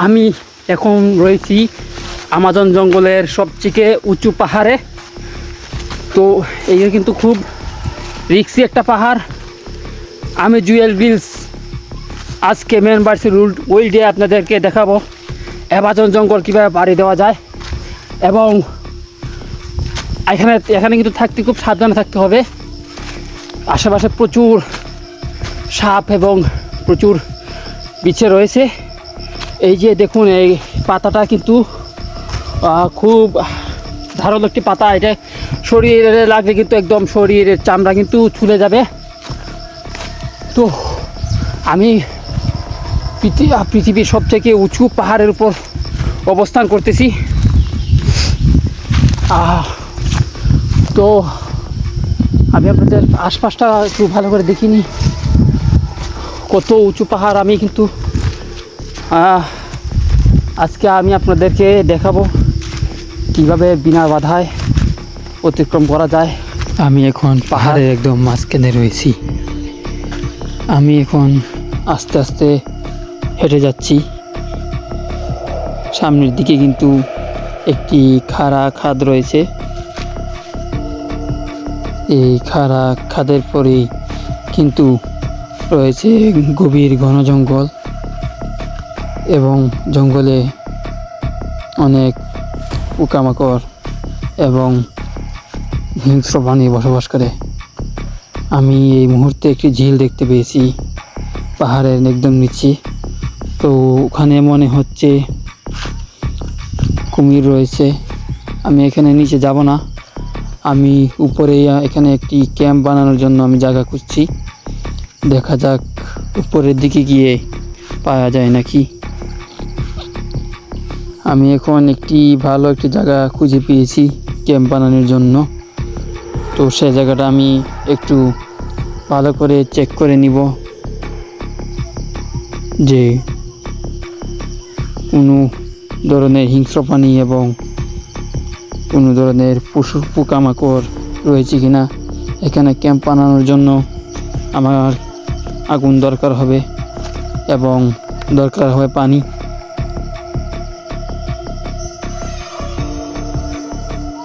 আমি এখন রয়েছি আমাজন জঙ্গলের সবথেকে উঁচু পাহাড়ে। তো এই কিন্তু খুব রিক্সি একটা পাহাড়। আমি জুয়েল বিলস আজকে মেম্বারশিপ রুট ওই ডে আপনাদেরকে দেখাবো আমাজন জঙ্গল কীভাবে পাড়ি দেওয়া যায়, এবং এখানে কিন্তু থাকতে খুব সাবধানে থাকতে হবে। আশেপাশে প্রচুর সাপ এবং প্রচুর বিছে রয়েছে। এই যে দেখুন, এই পাতাটা কিন্তু খুব ধারালো একটি পাতা। এটা শরীরে লাগলে কিন্তু একদম শরীরের চামড়া কিন্তু ছুলে যাবে। তো আমি পৃথিবীর সবথেকে উঁচু পাহাড়ের উপর অবস্থান করতেছি। তো আমি আপনাদের আশপাশটা একটু ভালো করে দেখিনি, কত উঁচু পাহাড়। আমি কিন্তু আজকে আমি আপনাদেরকে দেখাবো কিভাবে বিনা বাধায় অতিক্রম করা যায়। আমি এখন পাহাড়ের একদম মাঝখানে রয়েছি। আমি এখন আস্তে আস্তে হেঁটে যাচ্ছি। সামনের দিকে কিন্তু একটি খাড়া খাদ রয়েছে। এই খাড়া খাদের পরেই কিন্তু রয়েছে গভীর ঘন জঙ্গল, এবং জঙ্গলে অনেক পোকামাকড় এবং হিংস্র প্রাণী বসবাস করে। আমি এই মুহূর্তে একটি ঝিল দেখতে পেয়েছি পাহাড়ের একদম নিচে। তো ওখানে মনে হচ্ছে কুমির রয়েছে। আমি এখানে নিচে যাব না, আমি উপরে এখানে একটি ক্যাম্প বানানোর জন্য আমি জায়গা খুঁজছি। দেখা যাক উপরের দিকে গিয়ে পাওয়া যায় নাকি। আমি এখন ভালো একটি জায়গা খুঁজে পেয়েছি ক্যাম্প বানানোর জন্য। তো সেই জায়গাটা আমি একটু ভালো করে চেক করে নিব যে কোনো ধরনের হিংস্র প্রাণী এবং কোনো ধরনের পশু পোকামাকড় রয়েছে কিনা। এখানে ক্যাম্প বানানোর জন্য আমার আগুন দরকার হবে এবং দরকার হবে পানি।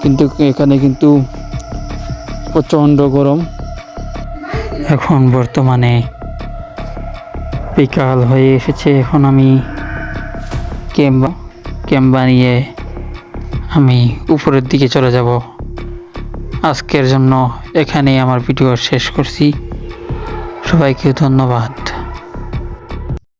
কিন্তু এখানে কিন্তু প্রচণ্ড গরম। এখন বর্তমানে বিকাল হয়ে এসেছে। এখন আমি ক্যাম্প বানিয়ে আমি উপরের দিকে চলে যাব। আজকের জন্য এখানেই আমার ভিডিও শেষ করছি। সবাইকে ধন্যবাদ।